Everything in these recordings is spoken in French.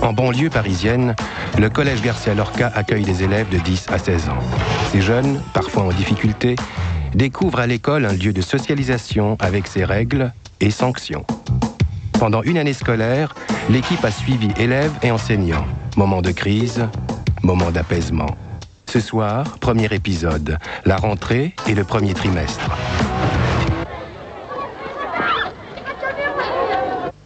En banlieue parisienne, le collège Garcia Lorca accueille des élèves de 10 à 16 ans. Ces jeunes, parfois en difficulté, découvrent à l'école un lieu de socialisation avec ses règles et sanctions. Pendant une année scolaire, l'équipe a suivi élèves et enseignants. Moment de crise, moment d'apaisement. Ce soir, premier épisode, la rentrée et le premier trimestre.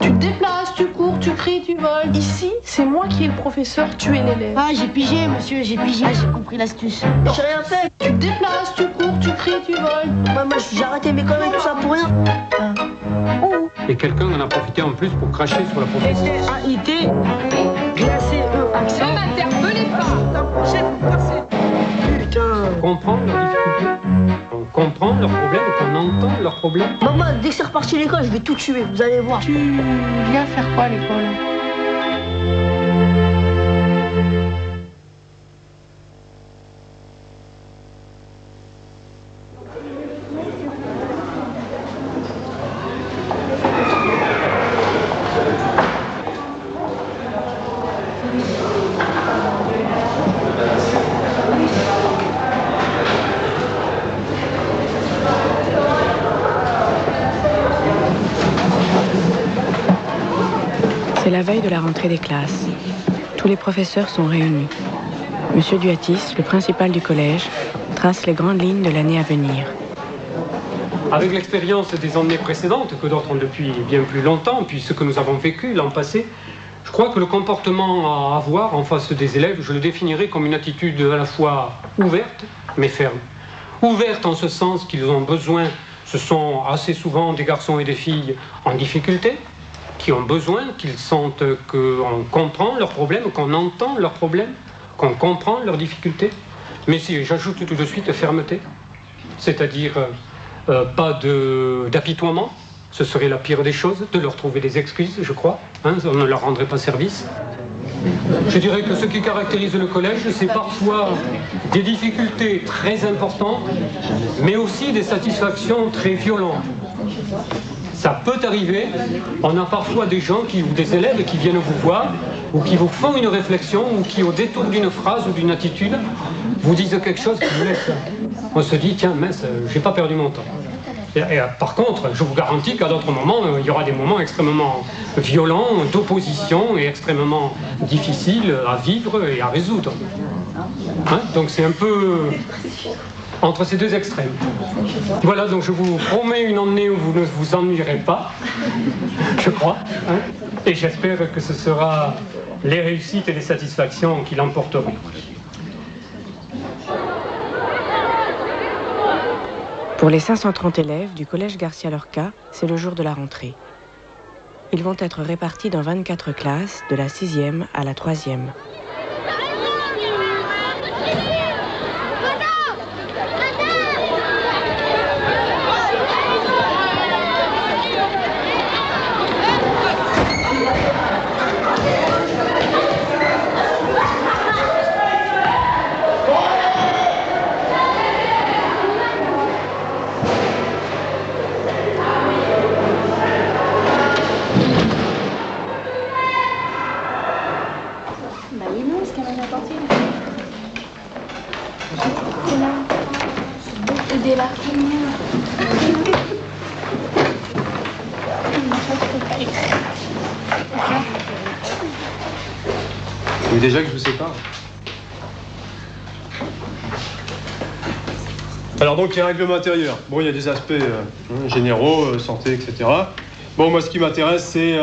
Tu te déplaces, tu cours, tu cries, tu voles. Ici, c'est moi qui est le professeur, tu es l'élève. Ah, j'ai pigé, monsieur, j'ai pigé. Ah, j'ai compris l'astuce. J'ai rien fait. Tu te déplaces, tu cours, tu cries, tu voles. Moi, j'ai arrêté mes conneries, tout ça pour rien. Et quelqu'un en a profité en plus pour cracher sur la professeure. A-I-T, glacé, accent. Ne m'interpellez pas. Putain. Comprendre leurs difficultés, on comprend leurs problèmes, qu'on entend leurs problèmes. Maman, dès que c'est reparti à l'école, je vais tout tuer, vous allez voir. Tu viens faire quoi à l'école ? C'est la veille de la rentrée des classes. Tous les professeurs sont réunis. Monsieur Duatis, le principal du collège, trace les grandes lignes de l'année à venir. Avec l'expérience des années précédentes, que d'autres ont depuis bien plus longtemps, puis ce que nous avons vécu l'an passé, je crois que le comportement à avoir en face des élèves, je le définirais comme une attitude à la fois ouverte, mais ferme. Ouverte en ce sens qu'ils ont besoin, ce sont assez souvent des garçons et des filles en difficulté, qui ont besoin, qu'ils sentent qu'on comprend leurs problèmes, qu'on entend leurs problèmes, qu'on comprend leurs difficultés. Mais si j'ajoute tout de suite fermeté, c'est-à-dire pas d'apitoiement, ce serait la pire des choses, de leur trouver des excuses, je crois, hein, on ne leur rendrait pas service. Je dirais que ce qui caractérise le collège, c'est parfois des difficultés très importantes, mais aussi des satisfactions très violentes. Ça peut arriver, on a parfois des gens ou des élèves qui viennent vous voir, ou qui vous font une réflexion, ou qui au détour d'une phrase ou d'une attitude, vous disent quelque chose qui vous laisse. On se dit, tiens, mince, j'ai pas perdu mon temps. Et par contre, je vous garantis qu'à d'autres moments, il y aura des moments extrêmement violents, d'opposition, et extrêmement difficiles à vivre et à résoudre. Hein? Donc c'est un peu entre ces deux extrêmes. Voilà, donc je vous promets une année où vous ne vous ennuierez pas, je crois, hein, et j'espère que ce sera les réussites et les satisfactions qui l'emporteront. Pour les 530 élèves du collège Garcia Lorca, c'est le jour de la rentrée. Ils vont être répartis dans 24 classes, de la 6e à la 3e. Vous voulez déjà que je vous sépare? Alors donc les règlements intérieurs. Bon, il y a des aspects généraux, santé, etc. Bon, moi ce qui m'intéresse, c'est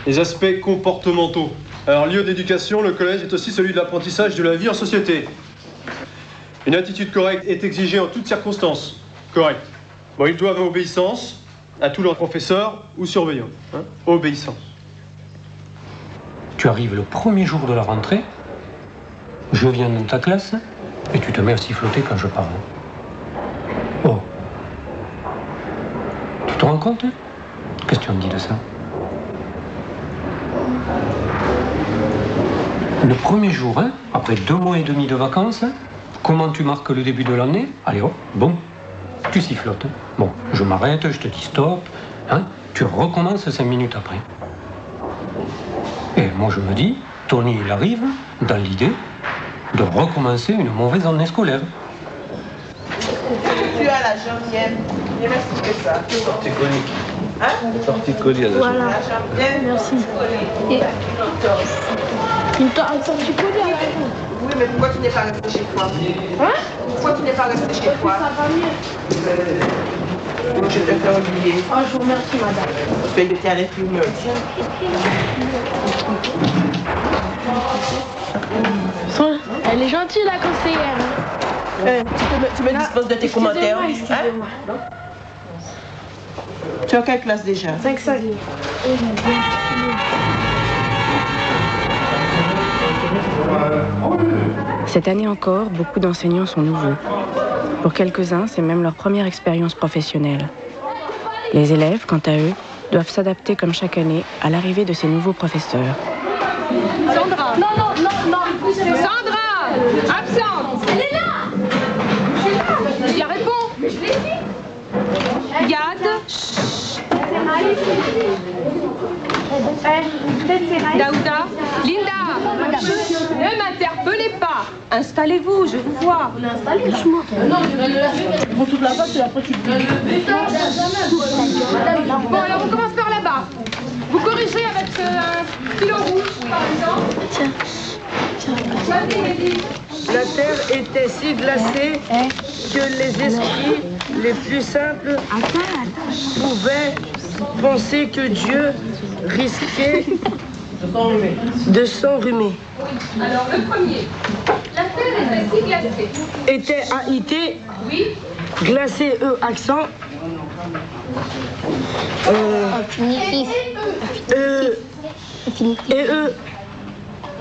les aspects comportementaux. Alors lieu d'éducation, le collège est aussi celui de l'apprentissage de la vie en société. Une attitude correcte est exigée en toutes circonstances. Correct. Bon, ils doivent obéissance à tous leurs professeurs ou surveillants. Hein? Obéissance. Tu arrives le premier jour de la rentrée, je viens dans ta classe, et tu te mets à siffloter quand je parle. Oh. Tu te rends compte, hein? Qu'est-ce que tu me dis de ça? Le premier jour, hein, après 2 mois et demi de vacances, comment tu marques le début de l'année? Allez hop, bon, tu sifflotes. Bon, je m'arrête, je te dis stop, hein, tu recommences 5 minutes après. Et moi je me dis, Tony il arrive dans l'idée de recommencer une mauvaise année scolaire. Tu as la jambienne. Et merci que ça. Torticolis. Hein? Torticolis à la Voilà. La jambienne. Merci. Et une torticolis à la jambe. Oui, mais pourquoi tu n'es pas resté chez toi? Hein? Pourquoi tu n'es pas resté chez toi? Ça va mieux. Je te fais oublier. Oh, je vous remercie, madame. Tu es à l'infirmière. Elle est gentille, la conseillère. Tu me disposes de tes commentaires. Excusez-moi. Tu es en quelle classe déjà? 5-5. Cette année encore, beaucoup d'enseignants sont nouveaux. Pour quelques-uns, c'est même leur première expérience professionnelle. Les élèves, quant à eux, doivent s'adapter comme chaque année à l'arrivée de ces nouveaux professeurs. Sandra. Non. Sandra. Absente. Elle est là. Il répond. Mais je l'ai dit. Yad. Daouda. Linda. Ne m'interpellez pas. Installez-vous, je vous vois. On est installé là. Non, pour toute la face, et après tu te Bon, alors on commence par là-bas. Vous corrigez avec ce stylo rouge, par exemple. La terre était si glacée que les esprits les plus simples pouvaient penser que Dieu risquait de s'enrhumer. Alors, le premier. La terre était si glacée. Était AIT, Oui. glacé accent. Et eux.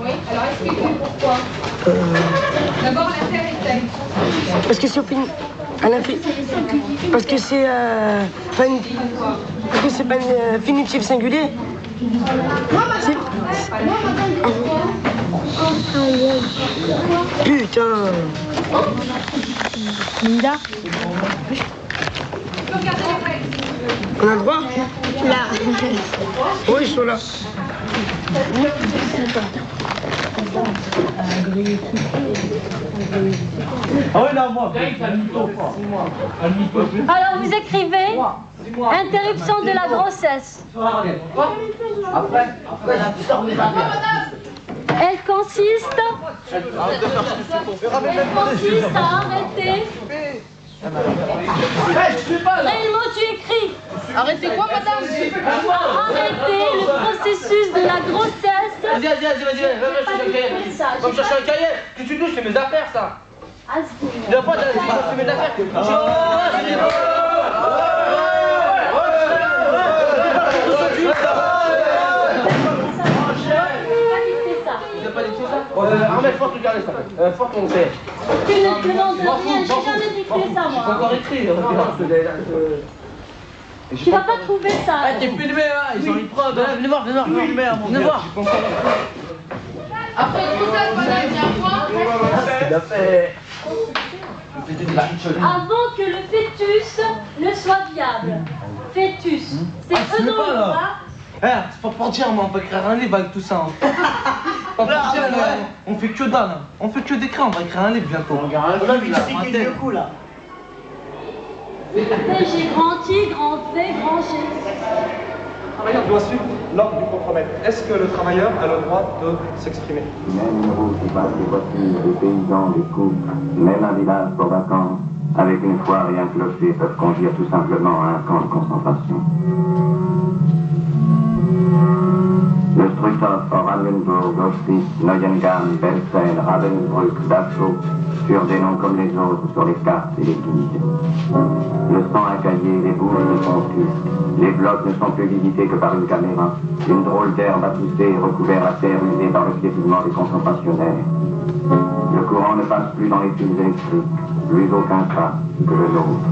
Oui, alors expliquez-moi pourquoi. D'abord, la terre était. Parce que c'est au fin- à l'infini. Parce que c'est pas une... Parce que c'est pas un infinitif singulier. C'est- Putain. Linda. Tu peux regarder les règles. On a le droit? Là. Oui, ils sont là. Alors vous écrivez interruption de la grossesse. Elle consiste à arrêter. Réellement tu écris. Arrêtez quoi, madame? Arrêter le processus de la grossesse. Vas-y, va me chercher un cahier. Qu'est-ce que tu touches? C'est mes affaires, ça. Il n'y a pas de... C'est mes affaires. Ahmed, faut regarder ça. Faut ton cahier. Tu ne te demandes rien, j'ai jamais dicté ça J'ai pas moi. encore écrit. Tu vas pas trouver ça. T'es filmé, hein. Ils ont une preuve. Venez voir. Venez voir. Après tout ça, madame, viens voir. Il a fait... Avant que le fœtus ne soit viable. Fœtus, c'est eux dont le droit. C'est pas pour dire, mais on peut écrire un livre avec tout ça. Pas pour dire, on fait que dalle. On fait que d'écrire, on va écrire un livre bientôt. On a vu du coup là. G grand I, grand V, grand G. Le travailleur doit suivre l'ordre du contremaître. Est-ce que le travailleur a le droit de s'exprimer? Même une route qui passe des voitures, des paysans, des couples, même un village pour vacances, avec une foire et un clocher peuvent conduire tout simplement à un camp de concentration. Le Struthof, Oranienburg, Auschwitz, Neuengamme, Belsen, Ravensbrück, Dachau furent des noms comme les autres sur les cartes et les guides. Le sang incaillé, les boules sont tristes. Les blocs ne sont plus visités que par une caméra. Une drôle d'herbe a poussé et recouvert la terre usée par le piétinement des concentrationnaires. Le courant ne passe plus dans les fils électriques, plus aucun pas que le nôtre.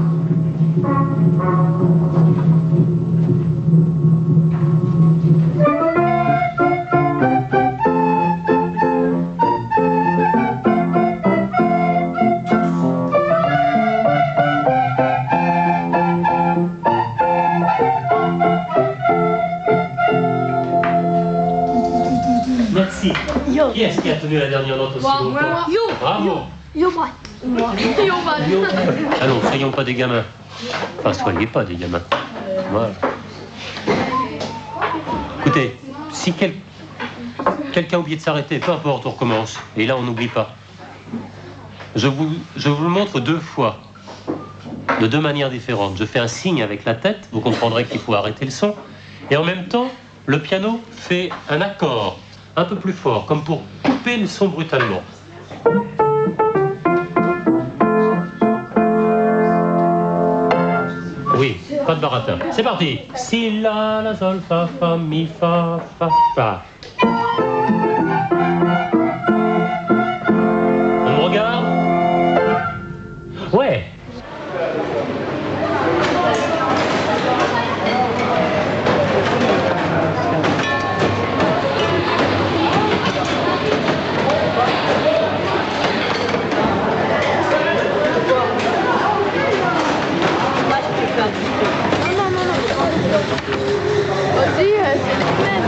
Qui est-ce qui a tenu la dernière note aussi longtemps? Yo. Bravo. Yo, moi. Yo, Ah non, soyons pas des gamins. Enfin, soyez pas des gamins. Voilà. Écoutez, si quelqu'un a oublié de s'arrêter, peu importe, on recommence. Et là, on n'oublie pas. Je vous le montre 2 fois, de 2 manières différentes. Je fais un signe avec la tête, vous comprendrez qu'il faut arrêter le son. Et en même temps, le piano fait un accord un peu plus fort, comme pour couper le son brutalement. Oui, pas de baratin. C'est parti. Si, la, sol, fa, mi, fa, fa. On me regarde? Ouais. Vas-y, c'est le même.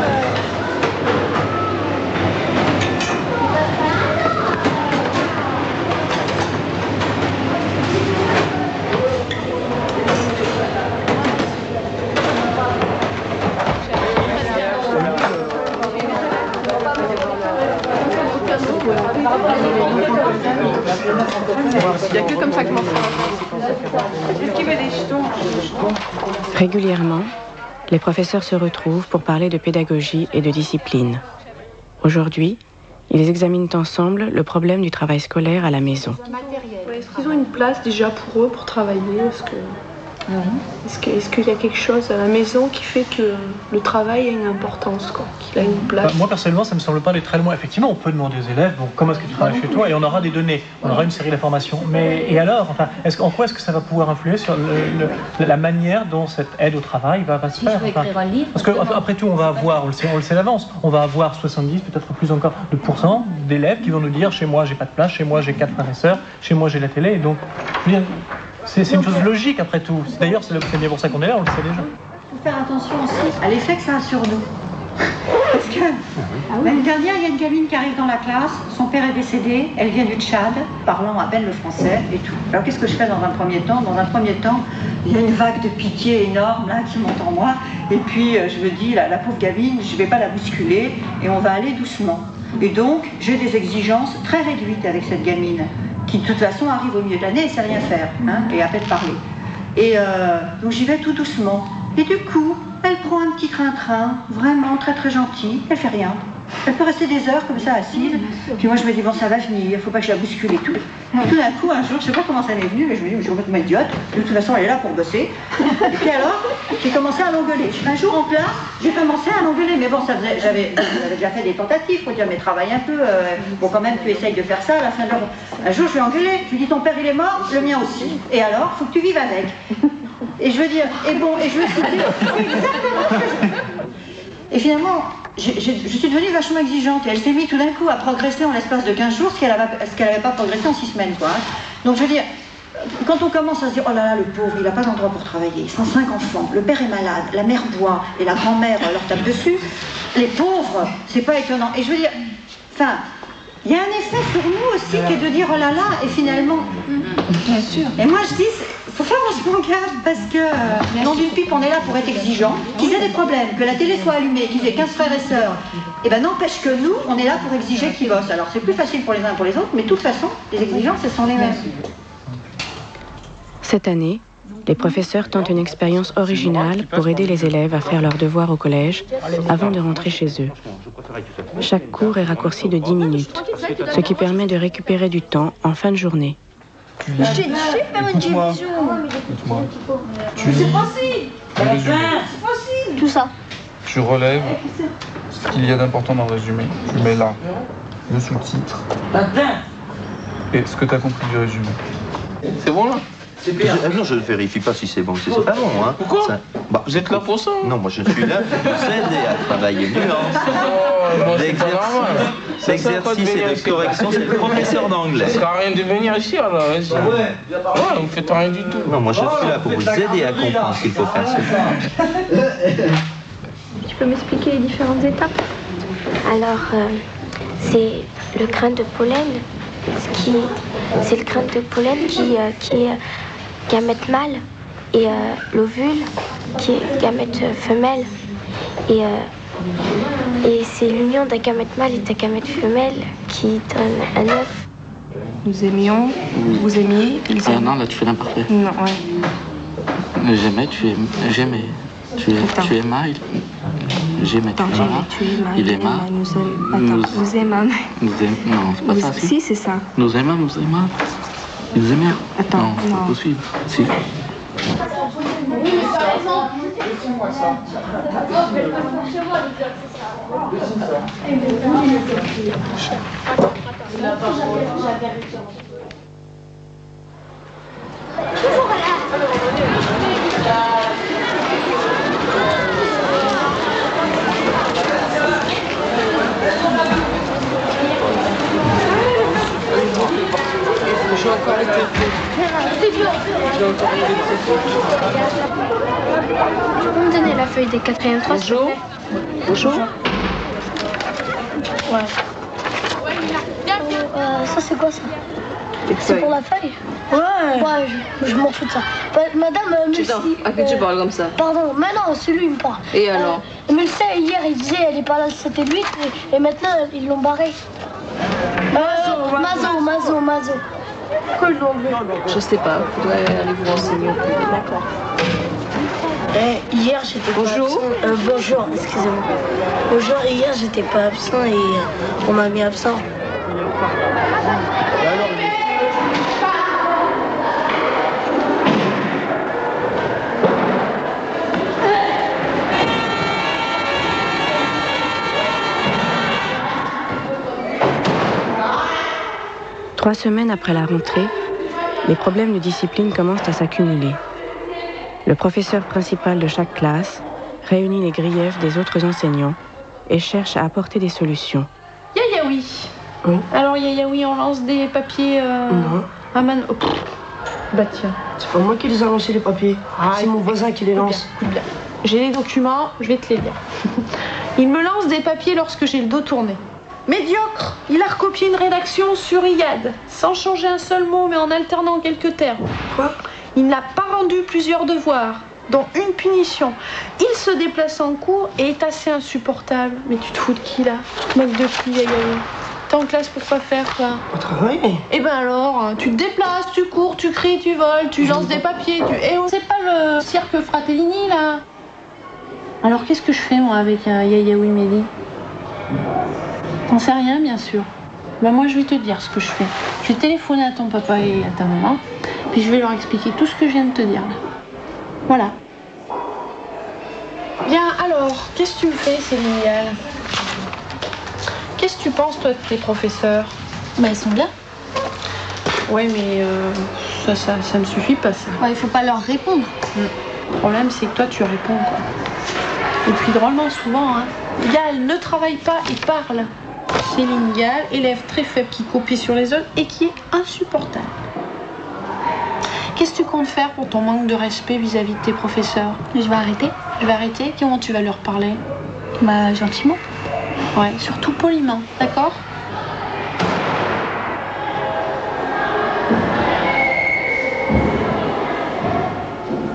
Il n'y a que comme ça que je m'en fais. Est-ce qu'il veut des jetons? Régulièrement, les professeurs se retrouvent pour parler de pédagogie et de discipline. Aujourd'hui, ils examinent ensemble le problème du travail scolaire à la maison. Est-ce qu'ils ont une place déjà pour eux pour travailler? Est-ce qu'il y a quelque chose à la maison qui fait que le travail a une importance, quoi, qu'il a une place? Moi, personnellement, ça ne me semble pas aller très loin. Effectivement, on peut demander aux élèves, bon, comment est-ce que tu travailles chez toi? Et on aura des données, on aura une série d'informations. Mais, et alors, enfin, en quoi est-ce que ça va pouvoir influer sur la manière dont cette aide au travail va se faire? Parce qu'après tout, on va avoir, on le sait d'avance, on va avoir 70, peut-être plus encore, de pourcents d'élèves qui vont nous dire, chez moi, j'ai pas de place, chez moi, j'ai 4 frères et sœurs, chez moi, j'ai la télé. Et donc, c'est une chose logique après tout. D'ailleurs, c'est bien pour ça qu'on est là, on le sait déjà. Il faut faire attention aussi à l'effet que ça a sur nous. Parce que l'année dernière, il y a une gamine qui arrive dans la classe, son père est décédé, elle vient du Tchad, parlant à peine le français et tout. Alors qu'est-ce que je fais dans un premier temps? Dans un premier temps, il y a une vague de pitié énorme là qui monte en moi. Et puis je me dis, la pauvre gamine, je ne vais pas la bousculer et on va aller doucement. Et donc, j'ai des exigences très réduites avec cette gamine, qui de toute façon arrive au milieu de l'année et sait rien faire, hein, et à peine parler. Et donc j'y vais tout doucement. Et du coup, elle prend un petit train-train, vraiment très très gentil, elle fait rien. Elle peut rester des heures comme ça assise, puis moi je me dis bon ça va venir, il faut pas que je la bouscule et tout. Et tout d'un coup un jour, je sais pas comment ça m'est venu, mais je me dis mais je suis complètement idiote, de toute façon elle est là pour bosser. Et puis alors, j'ai commencé à l'engueuler. Un jour en classe, j'ai commencé à l'engueuler, mais bon j'avais déjà fait des tentatives pour dire mais travaille un peu, bon quand même tu essayes de faire ça à la fin de l'heure. Un jour je lui ai engueulé, je lui ai dit ton père il est mort, le mien aussi. Et alors, faut que tu vives avec. Et je veux dire, et bon, et je me suis dit, exactement ce que je... Et finalement, je suis devenue vachement exigeante et elle s'est mise tout d'un coup à progresser en l'espace de 15 jours, ce qu'elle n'avait pas progressé en 6 semaines, quoi. Donc je veux dire, quand on commence à se dire, oh là là, le pauvre, il n'a pas d'endroit pour travailler, 105 enfants, le père est malade, la mère boit et la grand-mère leur tape dessus, les pauvres, c'est pas étonnant. Et je veux dire, enfin, il y a un effet sur nous aussi qui est de dire, oh là là, et finalement... Bien sûr. Et moi je dis, il faut faire vachement gaffe parce que, nom d'une pipe, on est là pour être exigeant, qu'ils aient des problèmes, que la télé soit allumée, qu'ils aient 15 frères et sœurs, et ben n'empêche que nous, on est là pour exiger qu'ils bossent. Alors c'est plus facile pour les uns et pour les autres, mais de toute façon, les exigences, elles sont les mêmes. Cette année, les professeurs tentent une expérience originale pour aider les élèves à faire leurs devoirs au collège avant de rentrer chez eux. Chaque cours est raccourci de 10 minutes, ce qui permet de récupérer du temps en fin de journée. Je t'ai dit, faire une division. C'est facile. C'est facile. Tout ça. Tu relèves ce qu'il y a d'important dans le résumé. Tu mets là le sous-titre et ce que tu as compris du résumé. C'est bon là? C'est bien. Non, je ne vérifie pas si c'est bon. C'est pas bon, hein. Pourquoi ça... Bah, vous êtes là pour ça? Non, moi je suis là pour vous aider à travailler. L'exercice et de correction, c'est le professeur d'anglais. Ça sert à rien de venir ici alors. Ouais, vous faites rien du tout. Non, moi je suis là pour vous aider à comprendre ce qu'il faut faire. Tu peux m'expliquer les différentes étapes? Alors, c'est le grain de pollen. C'est le grain de pollen qui est gamète mâle et l'ovule qui est gamète femelle. Et c'est l'union d'un gamète mâle et d'un gamète femelle qui donne un œuf. Nous aimions, vous aimiez, ils aiment. Non, là tu fais l'imparfait. Non, ouais. J'aimais, tu aimais. Tu aimais, j'aimais. Attends, Voilà. tu aimais, Il aima. Nous aimâmes. Non, c'est pas ça. Si, c'est ça. Nous aimâmes, nous aimâmes. Ils aimaient. Attends, non. C'est pas possible. Si. J'ai encore été Tu peux me donner la feuille des 4e 3 s'il te plaît? Bonjour. Ouais. Ça c'est quoi ça? C'est pour la feuille? Ouais, je m'en fous de ça. Madame, Putain, à qui tu parles comme ça? Pardon, mais non, c'est lui, il me parle. Et alors? Mais le sait, hier, il disait elle est pas là le 7 et le 8, et maintenant, ils l'ont barré. Mazo. Pourquoi ils l'ont enlevé? Je sais pas, faudrait aller vous renseigner. D'accord. Hier, j'étais Bonjour. pas absent. Bonjour, excusez-moi. Bonjour, hier, j'étais pas absent et on m'a mis absent. 3 semaines après la rentrée, les problèmes de discipline commencent à s'accumuler. Le professeur principal de chaque classe réunit les griefs des autres enseignants et cherche à apporter des solutions. Yayaoui. Oui. Alors Yayaoui, on lance des papiers à mano. Oh. Bah tiens. C'est pas moi qui les ai lancés les papiers. C'est mon voisin qui les lance. Écoute bien. J'ai les documents, je vais te les lire. Il me lance des papiers lorsque j'ai le dos tourné. Médiocre. Il a recopié une rédaction sur Iyad, sans changer un seul mot, mais en alternant quelques termes. Quoi? Il n'a pas rendu plusieurs devoirs, dont une punition. Il se déplace en cours et est assez insupportable. Mais tu te fous de qui, là? Mec de qui, Yayaoui? T'es en classe pour quoi faire, toi? Au travail. Eh ben alors, tu te déplaces, tu cours, tu cries, tu voles, tu lances des papiers, Eh oh, c'est pas le cirque Fratellini, là? Alors, qu'est-ce que je fais, moi, avec Yayaoui Mehdi? T'en sais rien, bien sûr. Ben moi, je vais te dire ce que je fais. Je vais téléphoner à ton papa et à ta maman, puis je vais leur expliquer tout ce que je viens de te dire, là. Voilà. Bien, alors, qu'est-ce que tu me fais, Céline? Qu'est-ce que tu penses, toi, de tes professeurs? Bah, ils sont bien. Ouais, mais ça ne suffit pas, ça. Ouais, il faut pas leur répondre. Le problème, c'est que toi, tu réponds, quoi. Et puis, drôlement souvent, hein, Gall ne travaille pas et parle. Céline Gall, élève très faible qui copie sur les autres et qui est insupportable. Qu'est-ce que tu comptes faire pour ton manque de respect vis-à-vis de tes professeurs? Je vais arrêter. Je vais arrêter. Comment tu vas leur parler? Bah, gentiment. Ouais, surtout poliment, d'accord?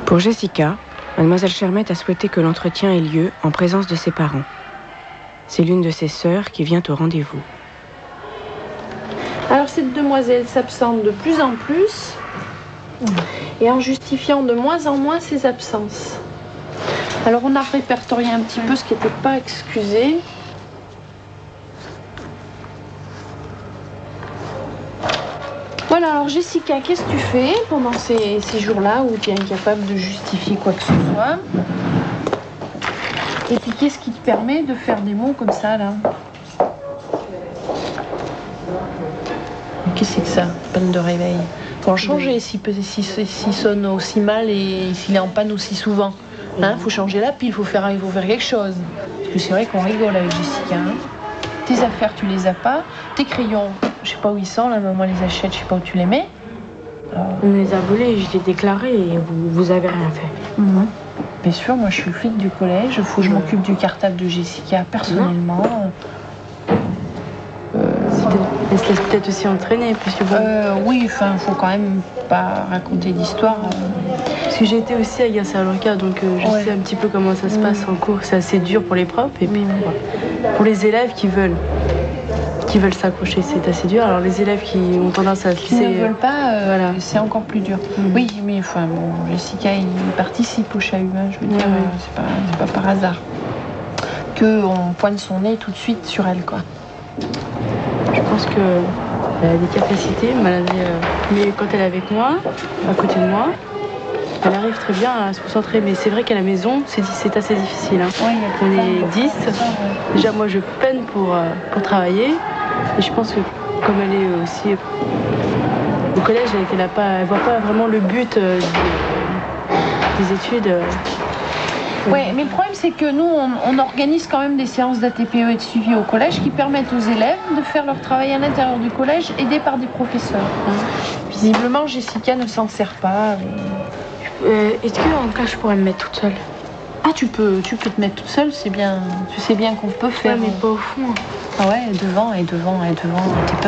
Pour Jessica, Mademoiselle Chermette a souhaité que l'entretien ait lieu en présence de ses parents. C'est l'une de ses sœurs qui vient au rendez-vous. Alors cette demoiselle s'absente de plus en plus et en justifiant de moins en moins ses absences. Alors on a répertorié un petit peu ce qui n'était pas excusé. Voilà, alors Jessica, qu'est-ce que tu fais pendant ces jours-là où tu es incapable de justifier quoi que ce soit? Et puis qu'est-ce qui te permet de faire des mots comme ça, là? Qu'est-ce que c'est que ça? Panne de réveil. Faut en changer s'il sonne aussi mal et s'il est en panne aussi souvent. Hein, faut changer la pile, il faut faire quelque chose. Parce que c'est vrai qu'on rigole avec Jessica. Hein. Tes affaires, tu les as pas. Tes crayons, je sais pas où ils sont, la maman les achète, je sais pas où tu les mets. On me les a volés, je l'ai déclaré et vous avez rien fait. Bien sûr, moi je suis le flic du collège, faut que je m'occupe du cartable de Jessica personnellement. Elle se laisse peut-être aussi entraîner, puisque bon... Oui, enfin, faut quand même pas raconter d'histoire. Parce que j'ai été aussi à Garcia-Lorca, donc je sais un petit peu comment ça se passe en cours. C'est assez dur pour les profs, et puis pour les élèves qui veulent s'accrocher, c'est assez dur. Alors les élèves qui ont tendance à se laisser... Qui ne veulent pas, voilà. C'est encore plus dur. Oui, mais enfin, bon, Jessica, il participe au chahut, hein, je veux dire, c'est pas par hasard qu'on pointe son nez tout de suite sur elle, quoi. Je pense qu'elle a des capacités, mais quand elle est avec moi, à côté de moi, elle arrive très bien à se concentrer. Mais c'est vrai qu'à la maison, c'est assez difficile. Hein. Oui, on est 10. Déjà, moi, je peine pour travailler. Et je pense que comme elle est aussi au collège, elle ne voit pas vraiment le but des études. Oui, mais le problème, c'est que nous, on organise quand même des séances d'ATPE et de suivi au collège qui permettent aux élèves de faire leur travail à l'intérieur du collège, aidés par des professeurs. Visiblement, Jessica ne s'en sert pas. Est-ce qu'en cas, je pourrais me mettre toute seule? Ah, tu peux te mettre toute seule, c'est bien. Tu sais bien qu'on peut faire. Ouais, mais pas au fond. Ah ouais, devant.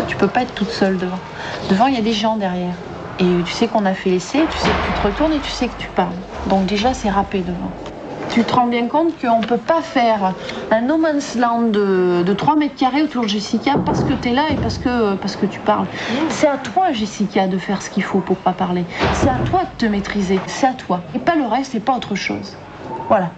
Tu peux pas être toute seule devant. Devant, il y a des gens derrière. Et tu sais qu'on a fait l'essai, tu sais que tu te retournes et tu sais que tu parles. Donc déjà, c'est râpé devant. Tu te rends bien compte qu'on ne peut pas faire un no man's land de 3 mètres carrés autour de Jessica parce que tu es là et parce que tu parles. C'est à toi, Jessica, de faire ce qu'il faut pour pas parler. C'est à toi de te maîtriser. C'est à toi. Et pas le reste et pas autre chose. Voilà.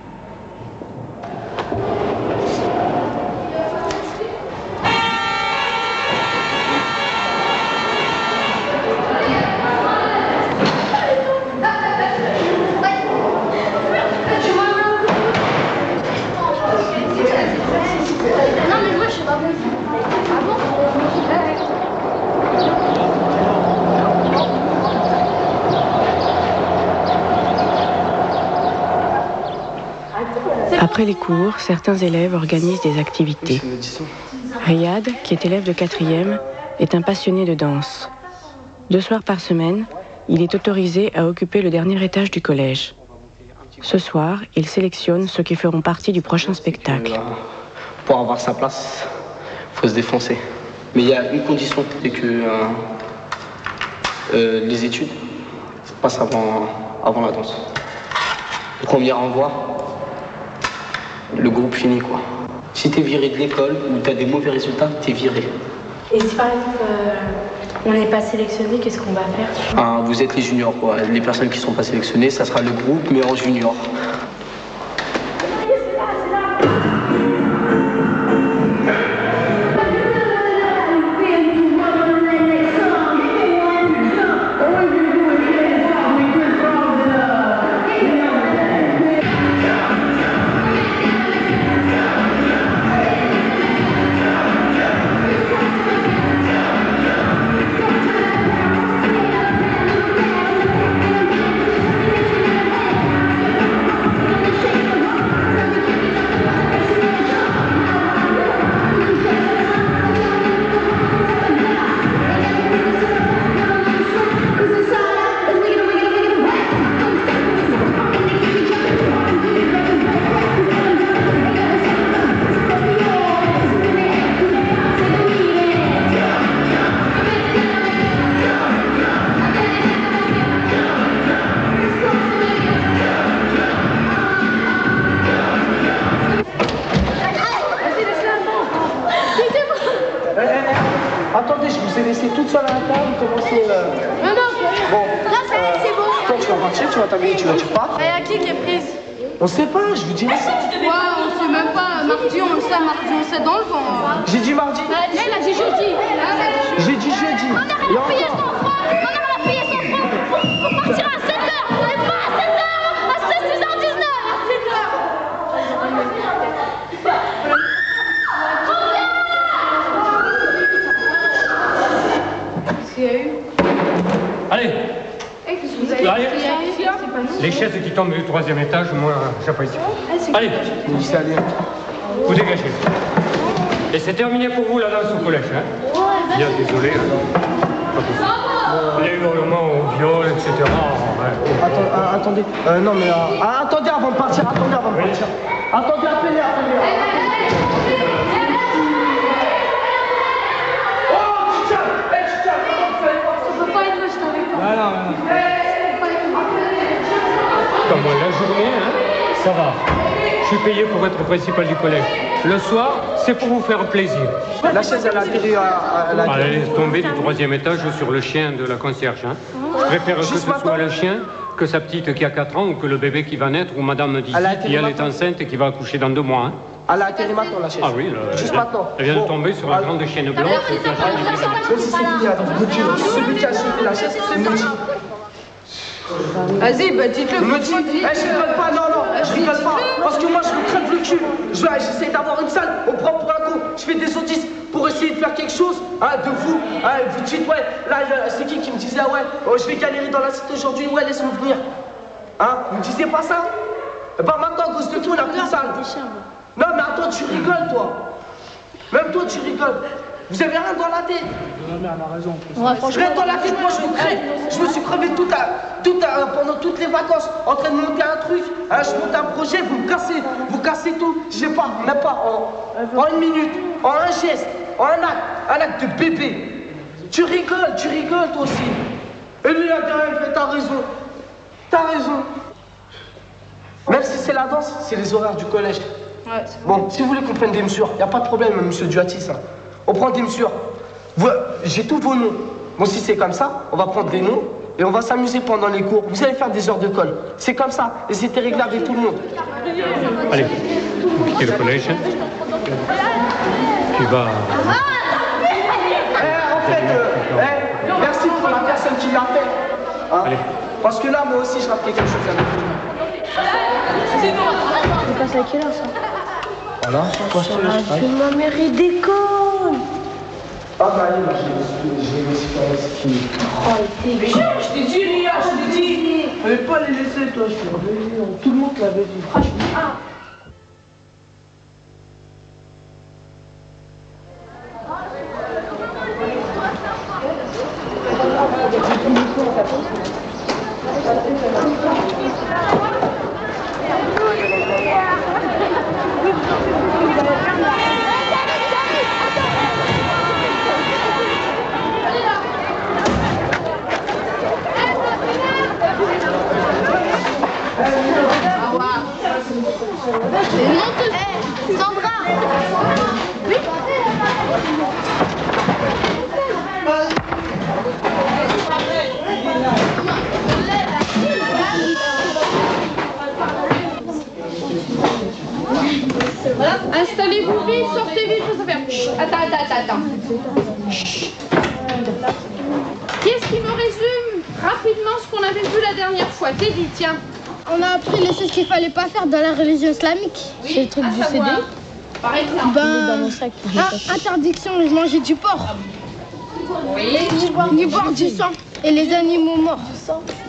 Après les cours, certains élèves organisent des activités. Riyad, qui est élève de 4e, est un passionné de danse. 2 soirs par semaine, il est autorisé à occuper le dernier étage du collège. Ce soir, il sélectionne ceux qui feront partie du prochain spectacle. Pour avoir sa place, il faut se défoncer. Mais il y a une condition, c'est que les études passent avant la danse. Le premier envoi, le groupe finit, quoi. Si t'es viré de l'école ou t'as des mauvais résultats, t'es viré. Et si par exemple on n'est pas sélectionné, qu'est-ce qu'on va faire? Vous êtes les juniors, quoi. Les personnes qui ne sont pas sélectionnées, ça sera le groupe, mais en junior. Attendez, je vous ai laissé toute seule à la table, commencez... Non, bon, là c'est bon. toi tu vas partir, tu vas t'habiller, tu pars. Il y a qui est prise? On sait pas, je vous dirai ça. Ouais, on sait même pas. Mardi, on le sait, dans le vent. J'ai dit mardi. Elle a dit jeudi. J'ai dit jeudi. On a rien à payer son franc. On partira à 7h. Et pas à 7h. À 6h19. À 7h. Qu'est-ce qu'il y a eu? Allez. Les chaises qui tombent du 3e étage, moi, j'apprécie. Allez, vous dégagez. Et c'est terminé pour vous la danse au collège, hein? Bien, désolé. Les hurlements au viol, etc. Ouais. Attendez, non mais... attendez avant de partir, Attendez, appelez. Comme moi, la journée, hein, ça va. Je suis payé pour être principal du collège. Le soir, c'est pour vous faire plaisir. La chaise, elle a atterri à Elle est tombée du 3e étage sur le chien de la concierge. Hein. Je préfère que ce soit le chien que sa petite qui a 4 ans ou que le bébé qui va naître ou madame dit qui elle est enceinte et qui va accoucher dans 2 mois. Hein. Elle a atterri maintenant, la chaise. Ah oui, juste maintenant. Elle vient de tomber sur la grande chienne blanche. Celui qui a sauté la chaise, c'est Moudi. Vas-y, bah dites-le. Je rigole pas, non, je rigole pas. Parce que moi, je me crève le cul. J'essaie d'avoir une salle, on prend pour un con. Je fais des auditions pour essayer de faire quelque chose. Hein, de vous. Hein, vous dites, ouais, là, c'est qui me disait, ouais, je vais galérer dans la cité aujourd'hui, ouais, laisse-moi venir. Hein, vous me disiez pas ça? Bah maintenant, à cause de toi, on a plus de salle. Non, mais attends, tu rigoles, toi. Même toi, tu rigoles. Vous avez rien dans la tête. Non, mais elle a raison. Rien dans la tête, moi je me crève. Je me suis crevé pendant toutes les vacances en train de monter un truc. Hein, je monte un projet, vous cassez tout. Je sais pas, même pas en 1 minute, en un geste, en un acte de bébé. Tu rigoles toi aussi. Et lui, il a rien fait, t'as raison. T'as raison. Même si c'est la danse, c'est les horaires du collège. Ouais, bon, si vous voulez qu'on prenne des mesures, y a pas de problème, monsieur Duatis. Hein. On prend des mesures. J'ai tous vos noms. Bon, si c'est comme ça, on va prendre des noms et on va s'amuser pendant les cours. Vous allez faire des heures de colle. C'est comme ça. Et c'était réglé avec tout le monde. Allez, vous quittez le collège. Tu vas... Merci pour la personne qui l'a fait. Hein. Parce que là, moi aussi, je rappelle quelque chose avec vous. C'est pas ça qui est là, ça. Voilà, C'est ma mairie d'école. Ah bah allez, j'ai les qui... Oh, t'es Je t'ai dit, Lia, je t'ai dit. Fallait pas les laisser, toi, je suis revenu. Tout le monde l'avait dit. Franchement. Sandra. Oui. Installez-vous vite, sortez vite, faut se faire. Chut, attends. Chut. Qui est-ce qui me résume rapidement ce qu'on avait vu la dernière fois? T'es dit, tiens. On a appris les choses qu'il fallait pas faire dans la religion islamique. Oui, c'est le truc du CD. Par exemple. Dans mon sac. Interdiction de manger du porc. Oui. Du porc, du sang. Et les animaux morts.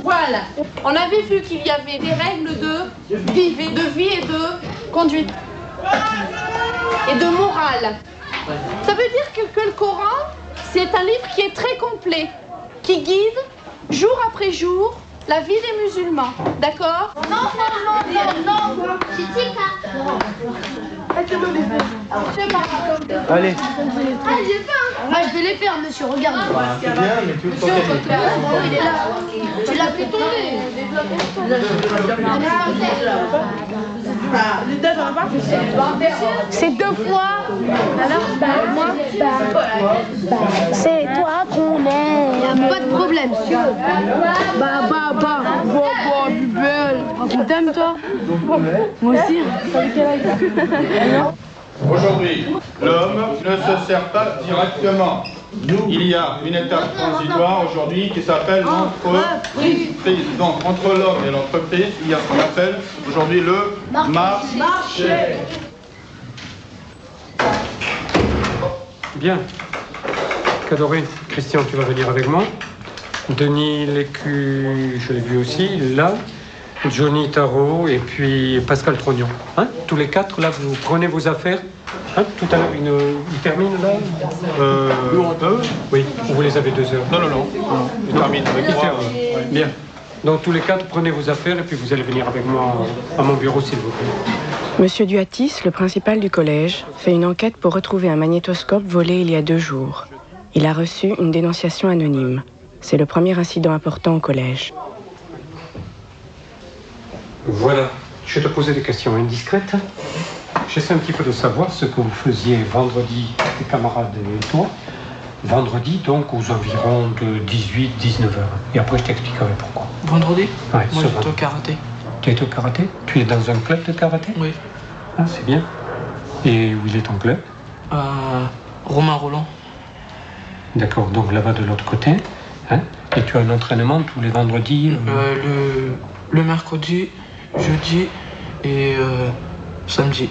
Voilà. On avait vu qu'il y avait des règles de vie et de conduite. Et de morale. Ça veut dire que le Coran, c'est un livre qui est très complet, qui guide jour après jour la vie des musulmans. D'accord? Non. Allez. J'ai faim. Je vais les faire, monsieur, regarde. C'est bien, mais tu le Il est là. Tu l'as fait tomber. C'est 2 fois. Alors, moi, c'est toi qu'on aime. Y a pas de problème, monsieur. Bubelle. Tu t'aimes, toi? Moi aussi. Aujourd'hui, l'homme ne se sert pas directement. Il y a une étape transitoire aujourd'hui qui s'appelle l'entreprise. Donc, entre l'homme et l'entreprise, il y a ce qu'on appelle aujourd'hui le marché. Bien. Cadoré, Christian, tu vas venir avec moi. Denis Lécu, je l'ai vu aussi, là. Johnny Tarot et puis Pascal Trognon. Hein? Tous les 4, là, vous prenez vos affaires. Hein? Tout à l'heure, il termine, là Oui, vous les avez 2 heures. Non. Il termine avec moi. Bien. Donc, tous les 4, prenez vos affaires et puis vous allez venir avec moi à mon bureau, s'il vous plaît. Monsieur Duatis, le principal du collège, fait une enquête pour retrouver un magnétoscope volé il y a 2 jours. Il a reçu une dénonciation anonyme. c'est le premier incident important au collège. Voilà, je vais te poser des questions indiscrètes. J'essaie un petit peu de savoir ce que vous faisiez vendredi, tes camarades et toi. Vendredi, donc, aux environs de 18-19 heures. Et après, je t'expliquerai pourquoi. Vendredi? Ouais, moi, j'étais au karaté. Tu étais au karaté? Tu es dans un club de karaté? Oui. Ah, c'est bien. Et où il est ton club? Romain Roland. D'accord, donc là-bas de l'autre côté. Hein? Et tu as un entraînement tous les vendredis? Le mercredi, jeudi et samedi.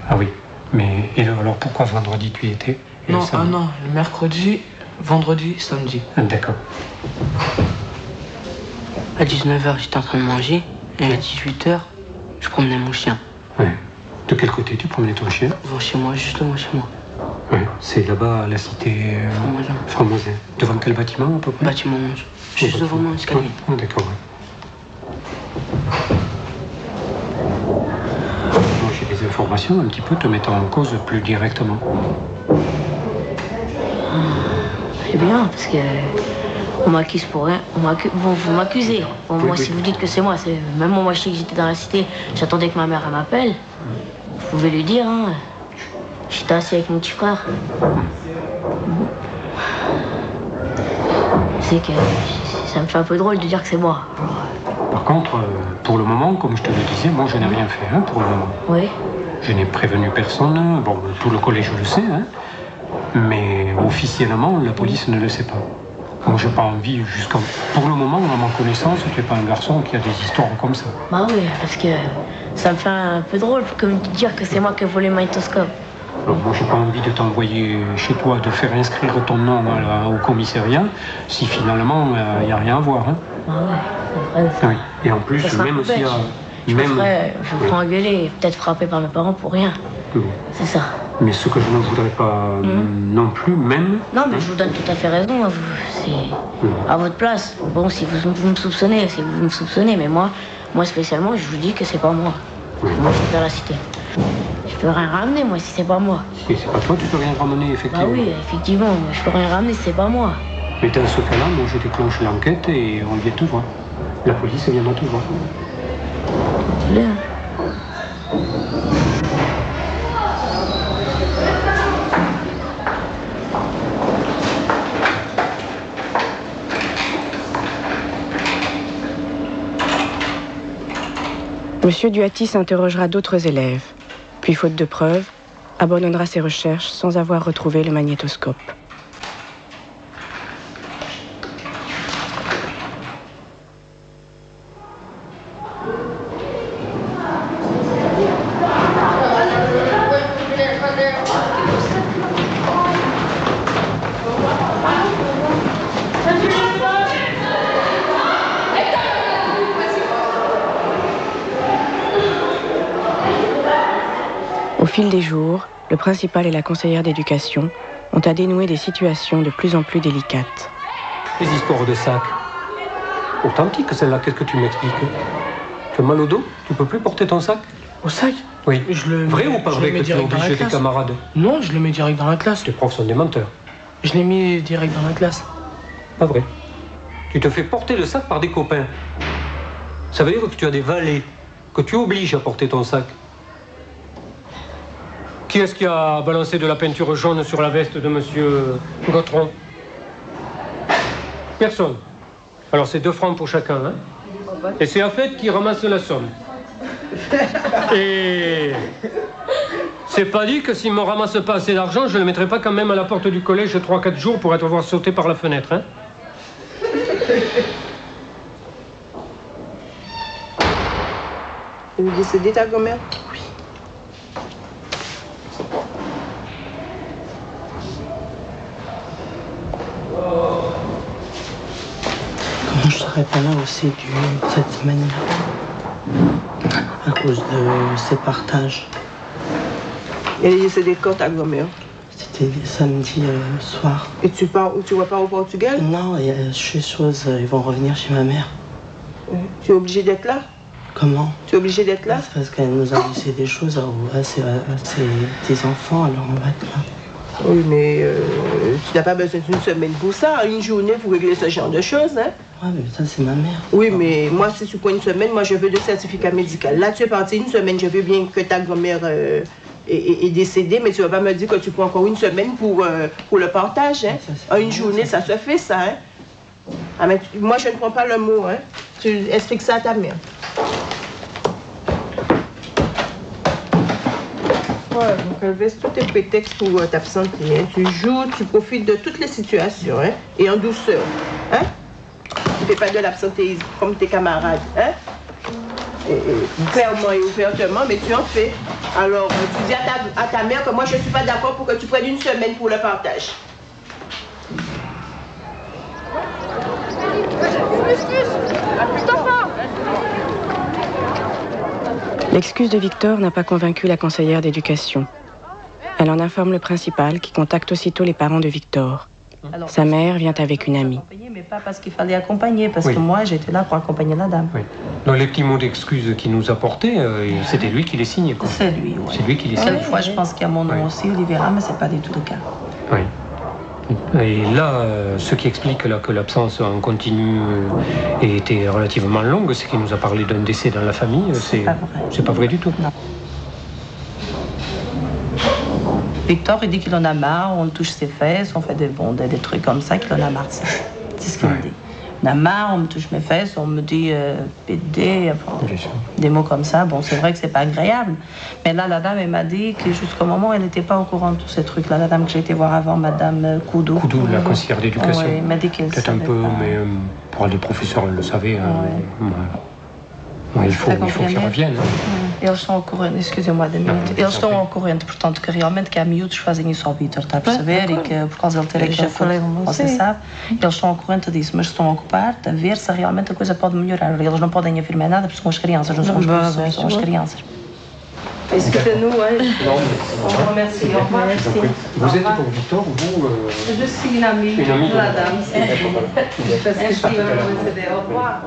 Ah oui, mais et alors pourquoi vendredi tu y étais? Non, non, le mercredi, vendredi, samedi. Ah, d'accord. À 19h, j'étais en train de manger, et à 18h, je promenais mon chien. Ouais. De quel côté tu promenais ton chien? Devant chez moi, juste devant chez moi. Ouais, c'est là-bas à la cité Framoisin. Devant quel bâtiment à peu près? Bâtiment 11. Juste devant mon escalier. Ah, d'accord, ouais. Moi, j'ai des informations un petit peu te mettant en cause plus directement. C'est bien, parce que on m'accuse pour rien. Vous m'accusez. Bon, moi, si vous dites que c'est moi, même moi, je sais que j'étais dans la cité, j'attendais que ma mère m'appelle. Vous pouvez lui dire, hein. J'étais assis avec mon petit frère. C'est que ça me fait un peu drôle de dire que c'est moi. Par contre, pour le moment, comme je te le disais, moi, je n'ai rien fait, hein, pour le moment. Oui. Je n'ai prévenu personne. Bon, tout le collège le sait, hein. Mais officiellement, la police ne le sait pas. Moi, j'ai pas envie, pour le moment, à ma connaissance, tu n'es pas un garçon qui a des histoires comme ça. Bah oui, parce que ça me fait un peu drôle comme de dire que c'est moi qui ai volé le magnétoscope. Alors, moi, j'ai pas envie de t'envoyer chez toi, de faire inscrire ton nom au commissariat, si finalement, il n'y a rien à voir. Hein. Bah ouais, c'est vrai. Oui. Et en plus, même s'il y a... Je me prends engueuler, peut-être frappé par mes parents pour rien. C'est ça. Mais ce que je ne voudrais pas non plus, même... Non, mais je vous donne tout à fait raison. C'est à votre place. Bon, si vous me soupçonnez, c'est vous me soupçonnez. Mais moi spécialement, je vous dis que c'est pas moi. Moi, je suis dans la cité. Je peux rien ramener, moi, si c'est pas moi. Et c'est pas toi, tu peux rien ramener, effectivement. Bah oui, effectivement, je peux rien ramener si c'est pas moi. Mais dans ce cas-là, moi, je déclenche l'enquête et on vient te voir. La police viendra te voir. Bien. Monsieur Duhatis interrogera d'autres élèves, puis faute de preuves, abandonnera ses recherches sans avoir retrouvé le magnétoscope. Au fil des jours, le principal et la conseillère d'éducation ont à dénouer des situations de plus en plus délicates. Les histoires de sac. Authentique, celle-là, qu'est-ce que tu m'expliques? Tu as mal au dos? Tu peux plus porter ton sac? Au sac? Oui. Vrai ou pas vrai que tu as obligé tes camarades? Non, je le mets direct dans la classe. Tes profs sont des menteurs. Je l'ai mis direct dans la classe. Pas vrai. Tu te fais porter le sac par des copains. Ça veut dire que tu as des valets, que tu obliges à porter ton sac. Qui est-ce qui a balancé de la peinture jaune sur la veste de monsieur Gautron? Personne. Alors c'est 2 francs pour chacun, hein? Et c'est Afet qui ramasse la somme. Et c'est pas dit que s'il me ramasse pas assez d'argent, je le mettrai pas quand même à la porte du collège 3-4 jours pour être voir sauter par la fenêtre, hein? Il est décédé, ta grand-mère? Oui. Comment je serais pas là aussi cette semaine-là? À cause de ces partages. Elle est décédée quand, ta grand-mère? C'était samedi soir. Et tu vas pas au Portugal? Non, je suis chose, ils vont revenir chez ma mère. Tu es obligé d'être là? Comment? Tu es obligé d'être là? C'est parce qu'elle nous a laissé des choses à ses petits-enfants, alors on va être là. Oui, mais n'as pas besoin d'une semaine pour ça, une journée pour régler ce genre de choses. Hein? Ouais, mais ça, c'est ma mère. Oui, mais moi, si tu prends une semaine, moi, je veux le certificat médical. Là, tu es parti une semaine, je veux bien que ta grand-mère est décédée, mais tu ne vas pas me dire que tu prends encore une semaine pour le partage. Hein? En une journée, ça se fait, ça. Hein? Ah, mais moi, je ne prends pas le mot. Hein? Tu expliques ça à ta mère. Voilà, donc elle laisse tous tes prétextes pour t'absenter. Hein? Tu joues, tu profites de toutes les situations, hein? Et en douceur. Hein? Tu ne fais pas de l'absentéisme comme tes camarades. Hein? Clairement et ouvertement, mais tu en fais. Alors, tu dis à ta mère que moi, je ne suis pas d'accord pour que tu prennes une semaine pour le partage. L'excuse de Victor n'a pas convaincu la conseillère d'éducation. Elle en informe le principal qui contacte aussitôt les parents de Victor. Alors, sa mère vient avec une amie. Mais pas parce qu'il fallait accompagner, parce Oui. que moi j'étais là pour accompagner la dame. Oui. Dans les petits mots d'excuses qu'il nous apportait, c'était lui qui les signait. Quoi. C'est lui, oui. C'est lui qui les signait. Quelquefois, je pense qu'il y a mon nom aussi, Olivera, mais c'est pas du tout le cas. Oui. Et là, ce qui explique là, que l'absence en continu était relativement longue, c'est qu'il nous a parlé d'un décès dans la famille. C'est pas vrai du tout. Non. Victor, il dit qu'il en a marre, on touche ses fesses, on fait des trucs comme ça, qu'il en a marre. C'est ce qu'il me dit. On a marre, on me touche mes fesses, on me dit PD, des mots comme ça. Bon, c'est vrai que c'est pas agréable. Mais là, la dame, elle m'a dit que jusqu'au moment où elle n'était pas au courant de tous ces trucs-là, la dame que j'ai été voir avant, madame Koudou. Koudou, la conseillère d'éducation. Oui, elle m'a dit qu'elle peut-être un peu, pas. mais pour les professeurs, elle le savait. Il faut qu'ils reviennent. Eles estão ao corrente, excusez-moi, da minute. Eles estão ao corrente, portanto, que realmente que há miúdos que fazem isso ao Vítor, está a perceber? E que por causa de ele ter aquele corpo, você sabe, eles estão ao corrente disso, mas estão a ocupar, a ver se realmente a coisa pode melhorar. Eles não podem afirmar nada porque são as crianças, não são os professores, são as crianças. Excusez-nous, ouais. On remercie, au revoir. Vous êtes pour Victor, vous Je suis une amie de la dame. Merci, au revoir.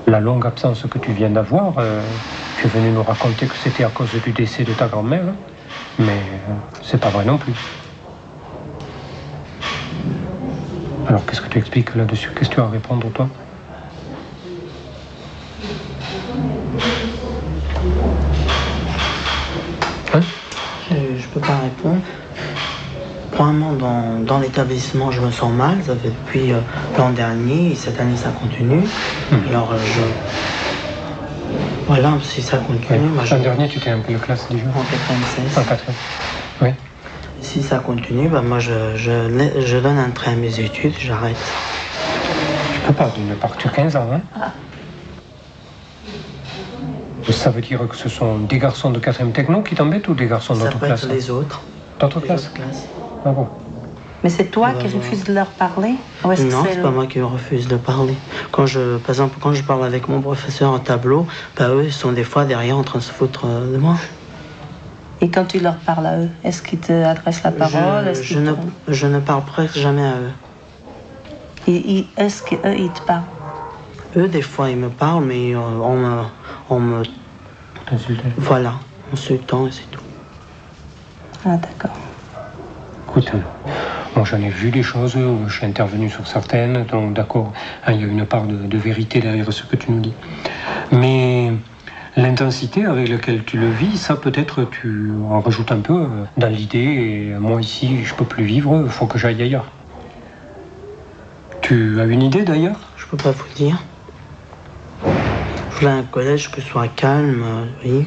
La longue absence que tu viens d'avoir, tu es venu nous raconter que c'était à cause du décès de ta grand-mère, mais c'est pas vrai non plus. Alors qu'est-ce que tu expliques là-dessus? Qu'est-ce que tu as à répondre, toi? Hein? Je peux pas répondre. Premièrement, dans l'établissement, je me sens mal. Ça fait depuis l'an dernier et cette année, ça continue. Alors, voilà, si ça continue... Oui. L'an dernier, tu étais en quelle classe déjà? En 96. En 4e. Oui. Si ça continue, bah, moi, je donne un trait à mes études, j'arrête. Tu peux pas, d'une part, tu as 15 ans, hein? Ça veut dire que ce sont des garçons de 4e techno qui t'embêtent ou des garçons d'autres classes? Ça peut être les autres. D'autres classes? Ah bon? Mais c'est toi qui refuses de leur parler? Non, c'est pas moi qui refuse de parler. Par exemple, quand je parle avec mon professeur en tableau, bah, eux, ils sont des fois derrière en train de se foutre de moi. Et quand tu leur parles à eux, est-ce qu'ils te adressent la parole? Je ne parle presque jamais à eux. Est-ce qu'eux, ils te parlent? Eux, des fois, ils me parlent, mais on me... Voilà, insultant et c'est tout. Ah, d'accord. Écoute, moi j'en ai vu des choses, je suis intervenu sur certaines, donc d'accord, il y a une part de vérité derrière ce que tu nous dis. Mais l'intensité avec laquelle tu le vis, ça peut-être tu en rajoutes un peu dans l'idée, et moi ici je peux plus vivre, il faut que j'aille ailleurs. Tu as une idée d'ailleurs? Je peux pas vous dire. Je voulais un collège qui soit calme, oui.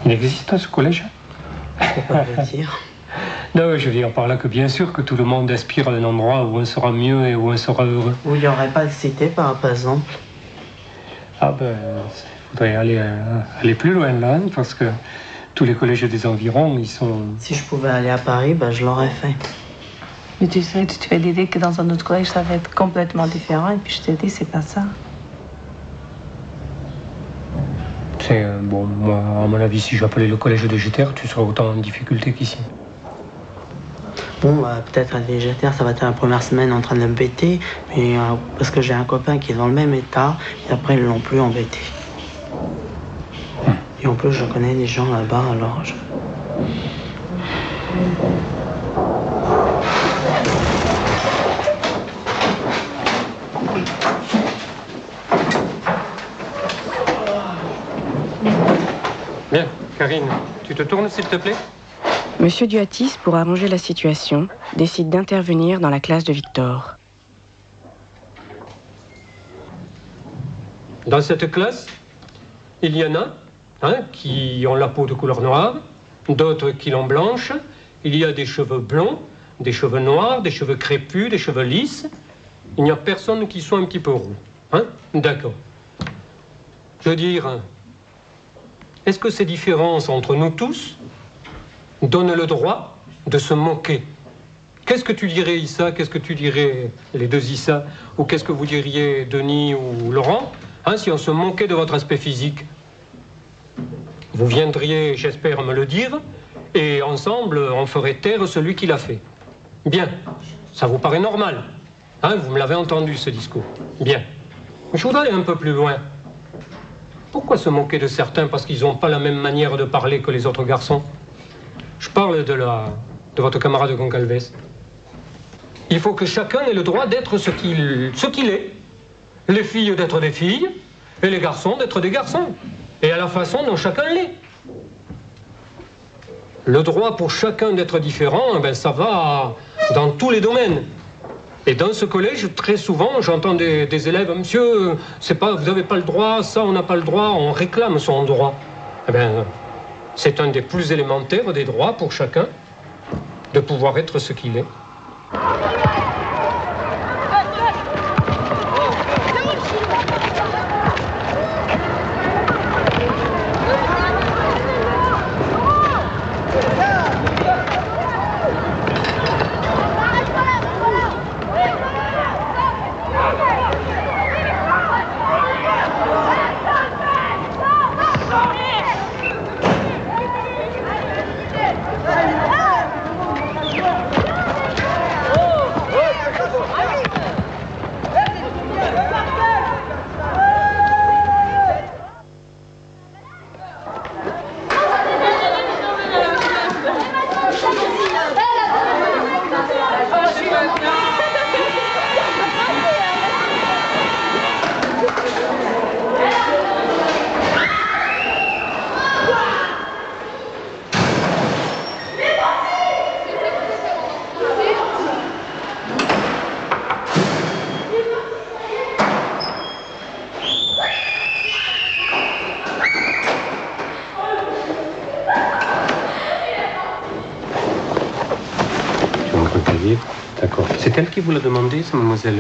Il existe ce collège? Je peux pas vous dire. Non, je veux dire par là que bien sûr que tout le monde aspire à un endroit où on sera mieux et où on sera heureux. Où il n'y aurait pas de cité, par exemple? Ah ben, il faudrait aller plus loin là, hein, parce que tous les collèges des environs, ils sont... Si je pouvais aller à Paris, ben, je l'aurais fait. Mais tu sais, tu fais l'idée que dans un autre collège, ça va être complètement différent, et puis je t'ai dit, c'est pas ça. C'est, bon, moi, à mon avis, si j'appelais le collège de Jeter, tu serais autant en difficulté qu'ici. Bon, peut-être être végétaire, ça va être la première semaine en train de m'embêter, mais parce que j'ai un copain qui est dans le même état, et après ils l'ont plus embêté. Et en plus, je connais des gens là-bas, alors je... Bien, Karine, tu te tournes s'il te plaît? Monsieur Duatis, pour arranger la situation, décide d'intervenir dans la classe de Victor. Dans cette classe, il y en a qui ont la peau de couleur noire, d'autres qui l'ont blanche. Il y a des cheveux blonds, des cheveux noirs, des cheveux crépus, des cheveux lisses. Il n'y a personne qui soit un petit peu roux. D'accord. Je veux dire, est-ce que ces différences entre nous tous donnent le droit de se moquer? Qu'est-ce que tu dirais, Issa? Qu'est-ce que tu dirais, les deux Issa? Ou qu'est-ce que vous diriez, Denis ou Laurent, si on se moquait de votre aspect physique? Vous viendriez, j'espère, me le dire, et ensemble, on ferait taire celui qui l'a fait. Bien. Ça vous paraît normal? Vous me l'avez entendu, ce discours. Bien. Je voudrais aller un peu plus loin. Pourquoi se moquer de certains parce qu'ils n'ont pas la même manière de parler que les autres garçons? Je parle de votre camarade Goncalves. Il faut que chacun ait le droit d'être ce qu'il est. Les filles d'être des filles, et les garçons d'être des garçons. Et à la façon dont chacun l'est. Le droit pour chacun d'être différent, ça va dans tous les domaines. Et dans ce collège, très souvent, j'entends des élèves, monsieur, vous n'avez pas le droit, ça, on n'a pas le droit, on réclame son droit. C'est un des plus élémentaires des droits pour chacun, de pouvoir être ce qu'il est. D'accord. C'est elle qui vous l'a demandé, c'est mademoiselle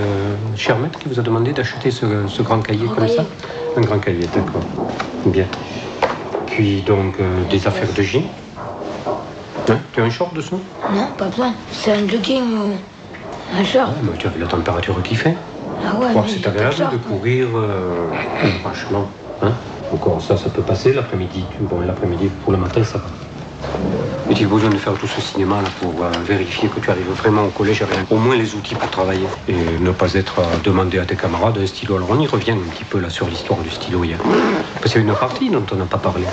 Chermette qui vous a demandé d'acheter ce grand cahier comme ça? Un grand cahier, d'accord. Bien. Puis donc des affaires de jean. Tu as un short dessous? Non, pas besoin. C'est un jogging ou un short. Mais tu as vu la température qu'il fait? Ah ouais, c'est agréable de courir, franchement. Encore ça peut passer l'après-midi. Bon, l'après-midi, pour le matin, ça va. Et tu as besoin de faire tout ce cinéma là pour vérifier que tu arrives vraiment au collège avec au moins les outils pour travailler et ne pas être à demander à tes camarades un stylo. Alors on y revient un petit peu là sur l'histoire du stylo hier. Parce qu'il y a une partie dont on n'a pas parlé.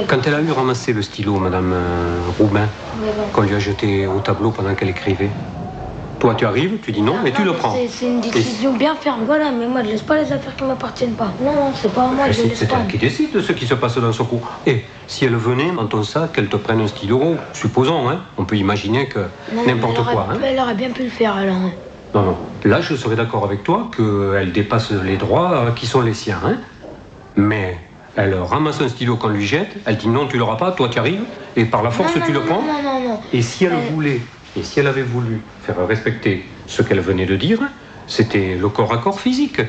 Quand elle a eu ramassé le stylo, Madame Roubain, qu'on lui a jeté au tableau pendant qu'elle écrivait, toi tu arrives, tu dis non, mais tu le prends. C'est une décision bien ferme, voilà, mais moi je laisse pas les affaires qui ne m'appartiennent pas. Non, c'est pas à moi que je laisse pas. C'est elle qui décide de ce qui se passe dans son cours. Et si elle venait dans ton sac, qu'elle te prenne un stylo, supposons, on peut imaginer que n'importe quoi. Elle aurait bien pu le faire alors. Non. Là je serais d'accord avec toi qu'elle dépasse les droits qui sont les siens. Mais elle ramasse un stylo qu'on lui jette, elle dit non, tu l'auras pas, toi tu arrives, et par la force tu le prends. Non. Et si elle voulait... Et si elle avait voulu faire respecter ce qu'elle venait de dire, c'était le corps à corps physique,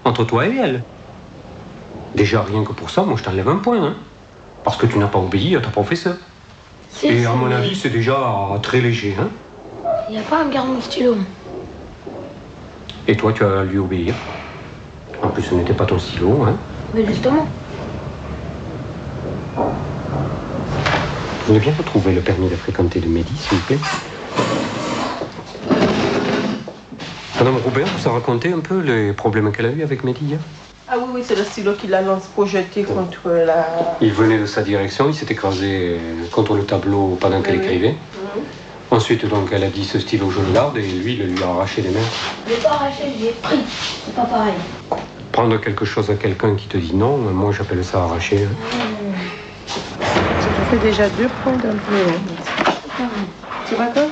entre toi et elle. Déjà, rien que pour ça, moi je t'enlève un point, parce que tu n'as pas obéi à ta professeure. Et à mon avis, c'est déjà très léger. Il n'y a pas à me garder mon stylo. Et toi, tu as lui obéir. En plus, ce n'était pas ton stylo. Mais justement. Vous voulez bien retrouver le permis de fréquenter de Mehdi, s'il vous plaît? Madame Roubert vous a raconté un peu les problèmes qu'elle a eu avec Mehdi hier? Ah oui, c'est le stylo qui l'a projeté contre la... Il venait de sa direction, il s'est écrasé contre le tableau pendant qu'elle écrivait. Ensuite, donc, elle a dit ce stylo je le garde et lui, il lui a arraché les mains. Je l'ai pas arraché, je l'ai pris. C'est pas pareil. Prendre quelque chose à quelqu'un qui te dit non, moi j'appelle ça arracher. Ça fait déjà 2 points d'impôt. Tu racontes?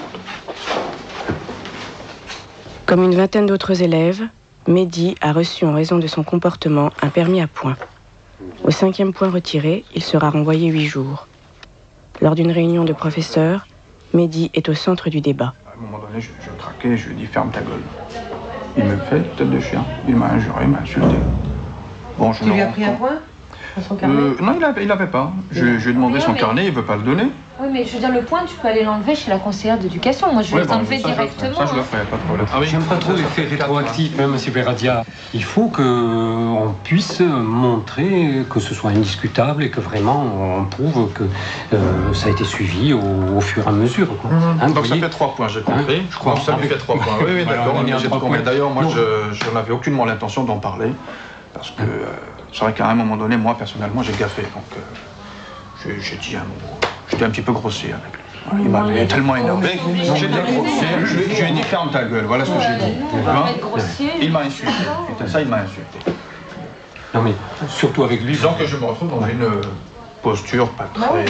Comme une vingtaine d'autres élèves, Mehdi a reçu en raison de son comportement un permis à points. Au 5e point retiré, il sera renvoyé 8 jours. Lors d'une réunion de professeurs, Mehdi est au centre du débat. À un moment donné, je craquais, je lui ai dit ferme ta gueule. Il me fait tête de chien. Il m'a injuré, il m'a insulté. Bon, Tu lui as pris un point à son carnet? Non, il n'avait pas. Je lui ai demandé son carnet, il ne veut pas le donner. Oui, mais je veux dire, le point, tu peux aller l'enlever chez la conseillère d'éducation. Moi, je vais l'enlever directement. Ça, je le ferai, pas de problème. Ah oui, j'aime pas trop l'effet rétroactif, même si Beradia. Il faut qu'on puisse montrer que ce soit indiscutable et que vraiment on prouve que ça a été suivi au fur et à mesure. Quoi. Donc ça fait 3 points, j'ai compris. Je crois que ça lui fait 3 points. Oui, d'accord, on est obligé de combien. D'ailleurs, moi, je n'avais aucunement l'intention d'en parler. Parce que c'est vrai qu'à un moment donné, moi, personnellement, j'ai gaffé. Donc j'ai dit un mot. J'étais un petit peu grossier avec lui. Il m'avait tellement énervé. J'étais grossier. Je lui ai dit ferme ta gueule. Voilà ce que j'ai dit. Il m'a insulté. Putain, ça, il m'a insulté. Non mais surtout avec lui. Disons que je me retrouve dans une posture pas très.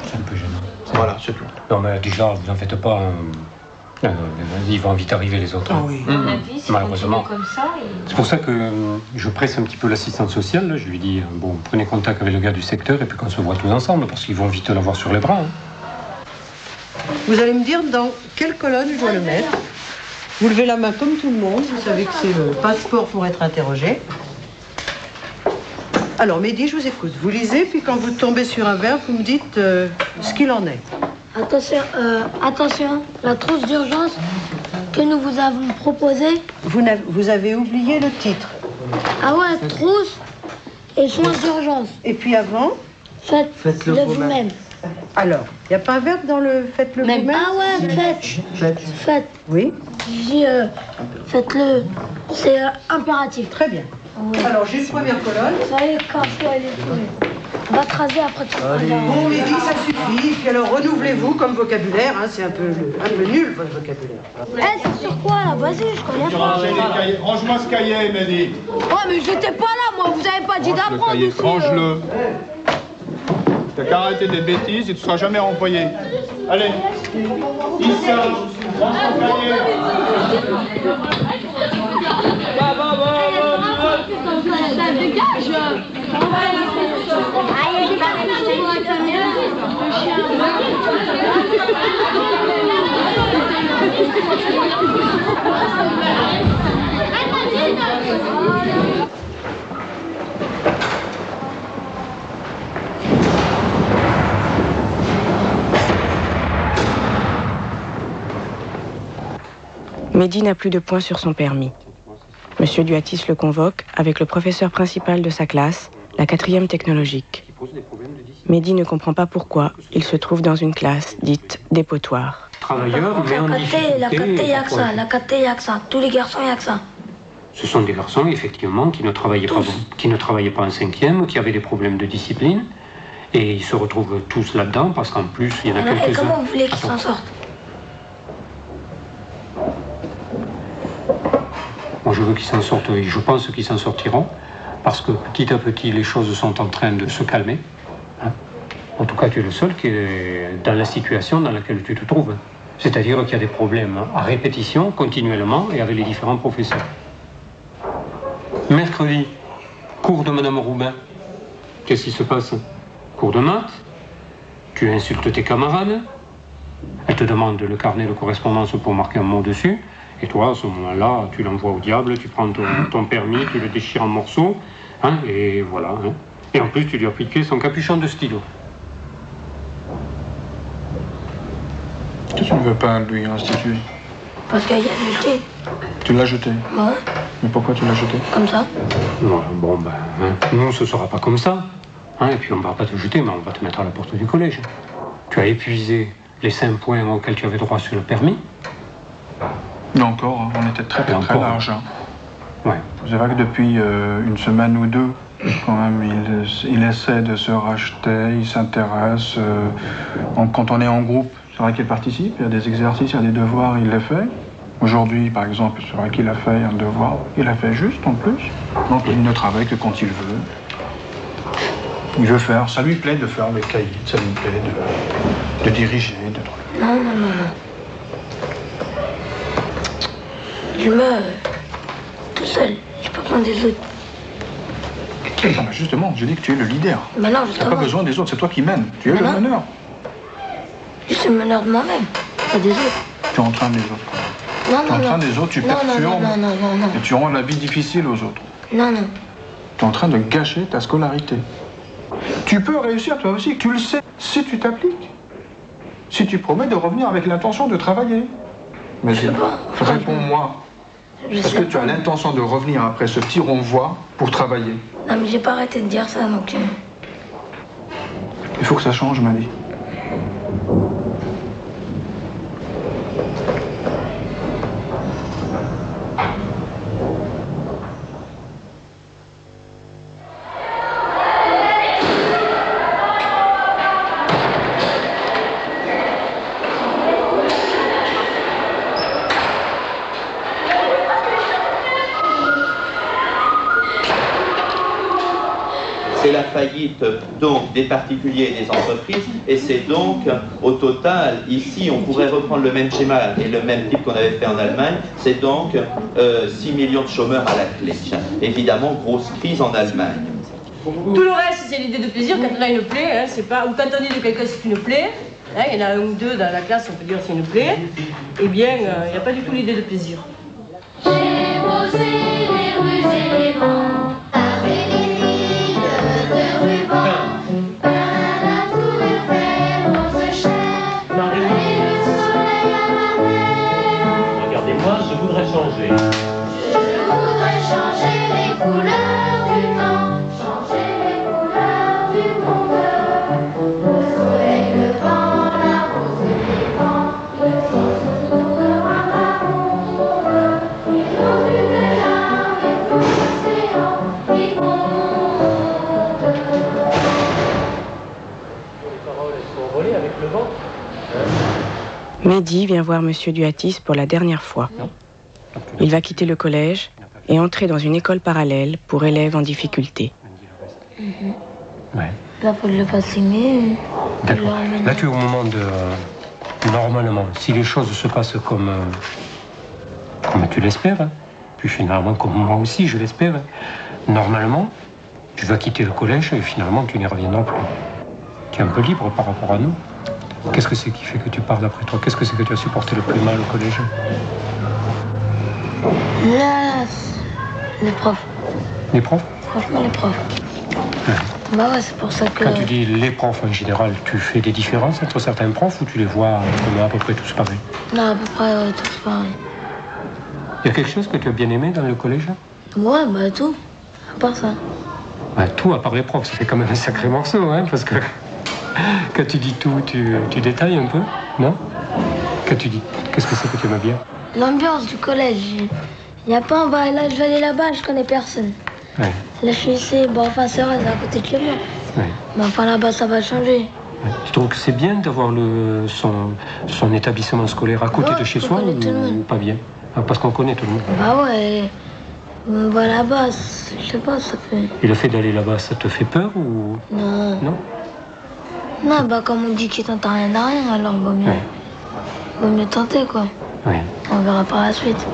C'est un peu gênant. Voilà, c'est tout. Non mais déjà, vous en faites pas. Ils vont vite arriver les autres. Ah oui. Malheureusement. C'est pour ça que je presse un petit peu l'assistante sociale. Là. Je lui dis bon, prenez contact avec le gars du secteur et puis qu'on se voit tous ensemble parce qu'ils vont vite l'avoir sur les bras. Vous allez me dire dans quelle colonne je dois le mettre. Vous levez la main comme tout le monde. Vous savez que c'est le passeport pour être interrogé. Alors, Mehdi, je vous écoute. Vous lisez, puis quand vous tombez sur un verbe, vous me dites ce qu'il en est. Attention, la trousse d'urgence que nous vous avons proposée. Vous avez oublié le titre. Ah ouais, trousse et soins d'urgence. Et puis avant, faites-le vous-même. Alors, il n'y a pas un verbe dans le faites-le vous-même? Ah ouais, faites. Oui. Je dis faites-le. C'est impératif. Très bien. Oui. Alors, j'ai une première colonne. Ça y est, casse-toi, elle est tombée. On va te raser après tout. Bon, Mehdi, ça suffit. Puis alors, renouvelez-vous comme vocabulaire. Hein, c'est un peu nul, votre vocabulaire. C'est sur quoi, là? Vas-y, je connais pas. Range-moi ce cahier, Mehdi. Ouais, mais j'étais pas là, moi. Vous avez pas dit d'apprendre ici. Range-le. T'as qu'à arrêter des bêtises et tu seras jamais renvoyé. Allez. Issa, range ton cahier. Dégage. Mehdi n'a plus de points sur son permis. Monsieur Duatis le convoque avec le professeur principal de sa classe, la 4e technologique. Mehdi ne comprend pas pourquoi il se trouve dans une classe dite dépotoir. Travailleurs, mais en difficulté. La caté, il y a que ça. Tous les garçons, il y a que ça. Ce sont des garçons, effectivement, qui ne travaillaient pas en 5e, qui avaient des problèmes de discipline. Et ils se retrouvent tous là-dedans, parce qu'en plus, il y en a quelques-uns. Et comment vous voulez qu'ils s'en sortent? Moi, je veux qu'ils s'en sortent, et je pense qu'ils s'en sortiront, parce que petit à petit, les choses sont en train de se calmer. Hein. En tout cas, tu es le seul qui est dans la situation dans laquelle tu te trouves. C'est-à-dire qu'il y a des problèmes à répétition, continuellement, et avec les différents professeurs. Mercredi, cours de Madame Roubin. Qu'est-ce qui se passe? Cours de maths. Tu insultes tes camarades. Elle te demande le carnet de correspondance pour marquer un mot dessus. Et toi, à ce moment-là, tu l'envoies au diable, tu prends ton permis, tu le déchires en morceaux, hein, et voilà. Hein. Et en plus, tu lui as piqué son capuchon de stylo. Pourquoi tu ne veux pas lui instituer? Parce qu'il a jeté. Tu l'as jeté? Ouais. Mais pourquoi tu l'as jeté? Comme ça. Ouais, bon, ben, hein, nous, ce ne sera pas comme ça. Hein, et puis, on ne va pas te jeter, mais on va te mettre à la porte du collège. Tu as épuisé les 5 points auxquels tu avais droit sur le permis. Là encore, on était très large. Ouais. C'est vrai que depuis une semaine ou deux, quand même, il essaie de se racheter, il s'intéresse. Quand on est en groupe, c'est vrai qu'il participe, il y a des exercices, il y a des devoirs, il les fait. Aujourd'hui, par exemple, c'est vrai qu'il a fait un devoir, il a fait juste en plus. Donc il ne travaille que quand il veut. Il veut faire, ça lui plaît de faire les cahiers, ça lui plaît de diriger. Non. Je me... tout seul, j'ai pas besoin des autres. Non, mais justement, je dis que tu es le leader. Mais non, tu n'as pas besoin des autres, c'est toi qui mènes. Tu es le meneur. Je suis le meneur de moi-même, pas des autres. Tu entraînes les autres. Non. Tu entraînes les autres, tu perturbes. Non. Et tu rends la vie difficile aux autres. Non. Tu es en train de gâcher ta scolarité. Tu peux réussir toi aussi, tu le sais, si tu t'appliques. Si tu promets de revenir avec l'intention de travailler. Mais réponds-moi. Est-ce que tu as l'intention de revenir après ce petit renvoi pour travailler? Non, mais j'ai pas arrêté de dire ça, donc... Il faut que ça change, ma vie. C'est la faillite donc des particuliers et des entreprises, et c'est donc au total, ici on pourrait reprendre le même schéma et le même type qu'on avait fait en Allemagne, c'est donc 6 millions de chômeurs à la clé. Évidemment, grosse crise en Allemagne. Tout le reste, c'est l'idée de plaisir. Quand on a une plaie, hein, c'est pas... ou quand on dit de quelqu'un c'est une plaie, hein, il y en a un ou deux dans la classe, on peut dire c'est une plaie, eh bien, il n'y a pas du tout l'idée de plaisir. J'ai rosé les rues et les vents avec des fils de ruban. Par la tour Eiffel, rose chair, et le soleil à la mer. Regardez-moi, je voudrais changer. Je voudrais changer les couleurs du temps, changer les couleurs du monde. Le soleil, le vent, la rose et les vents, le ciel se tournera marron. Les flots du Bénin, les flots de l'océan, qui montent. Les paroles, elles sont envolées avec le vent. Mehdi vient voir Monsieur Duhatis pour la dernière fois. Il va quitter le collège et entrer dans une école parallèle pour élèves en difficulté. Ouais. Là, faut le fasciner. D'accord. Là, tu es au moment de... Normalement, si les choses se passent comme tu l'espères, hein, puis finalement comme moi aussi, je l'espère, normalement, tu vas quitter le collège et finalement, tu n'y reviendras plus. Tu es un peu libre par rapport à nous. Qu'est-ce que c'est qui fait que tu pars d'après toi? Qu'est-ce que c'est que tu as supporté le plus mal au collège? Là, les profs. Les profs? Franchement, les profs. Ouais. Bah ouais, c'est pour ça que... Quand tu dis les profs en général, tu fais des différences entre certains profs ou tu les vois comme à peu près tous pareils? Non, à peu près tous pareils. Il y a quelque chose que tu as bien aimé dans le collège? Ouais, bah tout. À part ça. Bah, tout à part les profs, ça fait quand même un sacré morceau, hein, parce que quand tu dis tout, tu détailles un peu, non? Quand tu dis, qu'est-ce que c'est que tu aimes bien? L'ambiance du collège. Il n'y a pas en bas. Là, je vais aller là-bas, je connais personne. Ouais. Là, je suis ici. Bon, enfin, c'est vrai, c'est à côté de chez moi. Ouais. Mais enfin, là-bas, ça va changer. Ouais. Tu trouves que c'est bien d'avoir son établissement scolaire à côté de chez soi ou pas bien? Parce qu'on connaît tout le monde. Bah ouais. On va là-bas, je sais pas, ça fait... Et le fait d'aller là-bas, ça te fait peur ou... Non. Non? Non, bah comme on dit qu'il t'entend rien à rien, alors vaut mieux tenter, quoi. Oui. On verra par la suite.